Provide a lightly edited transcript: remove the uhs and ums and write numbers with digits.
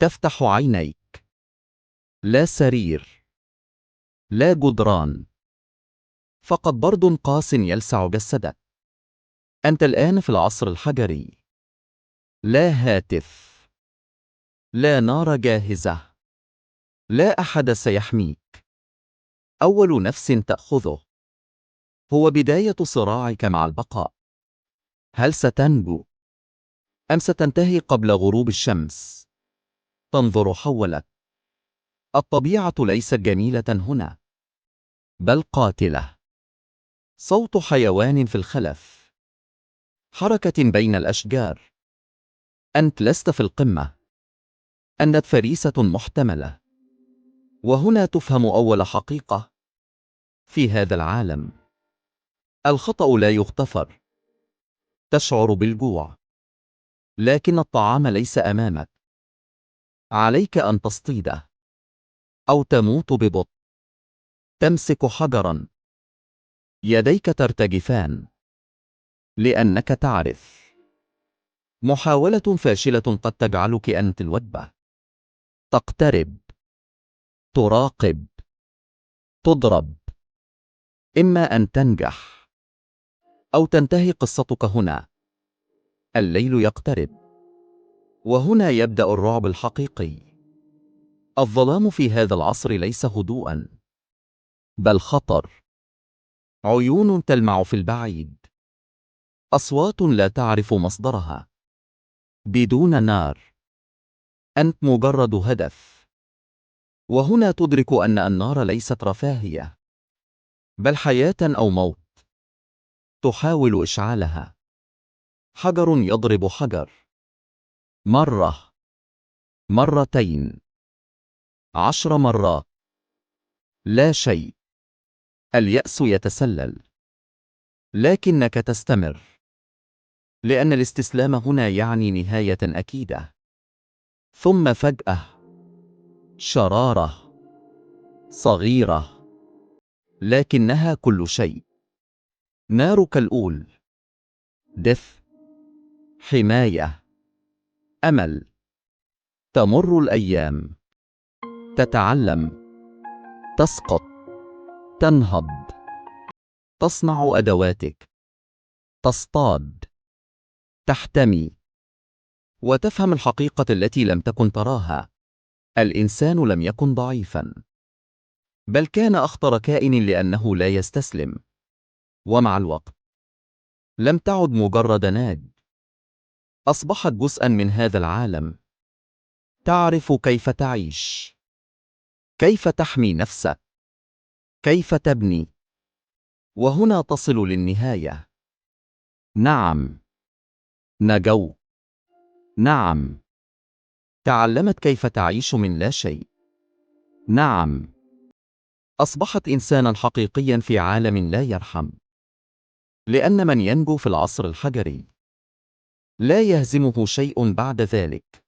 تفتح عينيك. لا سرير، لا جدران، فقط برد قاس يلسع جسدك. أنت الآن في العصر الحجري. لا هاتف، لا نار جاهزة، لا أحد سيحميك. أول نفس تأخذه هو بداية صراعك مع البقاء. هل ستنجو أم ستنتهي قبل غروب الشمس؟ تنظر حولك. الطبيعة ليست جميلة هنا، بل قاتلة. صوت حيوان في الخلف، حركة بين الأشجار. أنت لست في القمة، أنت فريسة محتملة. وهنا تفهم أول حقيقة في هذا العالم: الخطأ لا يغتفر. تشعر بالجوع، لكن الطعام ليس أمامك. عليك أن تصطيده أو تموت ببطء. تمسك حجرا، يديك ترتجفان، لأنك تعرف محاولة فاشلة قد تجعلك أنت الوجبة. تقترب، تراقب، تضرب. إما أن تنجح أو تنتهي قصتك هنا. الليل يقترب، وهنا يبدأ الرعب الحقيقي. الظلام في هذا العصر ليس هدوءا، بل خطر. عيون تلمع في البعيد، أصوات لا تعرف مصدرها. بدون نار، أنت مجرد هدف. وهنا تدرك أن النار ليست رفاهية، بل حياة أو موت تحاول إشعالها. حجر يضرب حجر، مرة، مرتين، 10 مرات. لا شيء. اليأس يتسلل، لكنك تستمر، لأن الاستسلام هنا يعني نهاية أكيدة. ثم فجأة، شرارة صغيرة، لكنها كل شيء. نارك الأول، دفء، حماية، أمل. تمر الأيام، تتعلم، تسقط، تنهض. تصنع أدواتك، تصطاد، تحتمي، وتفهم الحقيقة التي لم تكن تراها: الإنسان لم يكن ضعيفا، بل كان أخطر كائن لأنه لا يستسلم. ومع الوقت لم تعد مجرد ناج، أصبحت جزءا من هذا العالم. تعرف كيف تعيش، كيف تحمي نفسك، كيف تبني. وهنا تصل للنهاية. نعم، نجوت. نعم، تعلمت كيف تعيش من لا شيء. نعم، أصبحت إنسانا حقيقيا في عالم لا يرحم. لأن من ينجو في العصر الحجري لا يهزمه شيء بعد ذلك.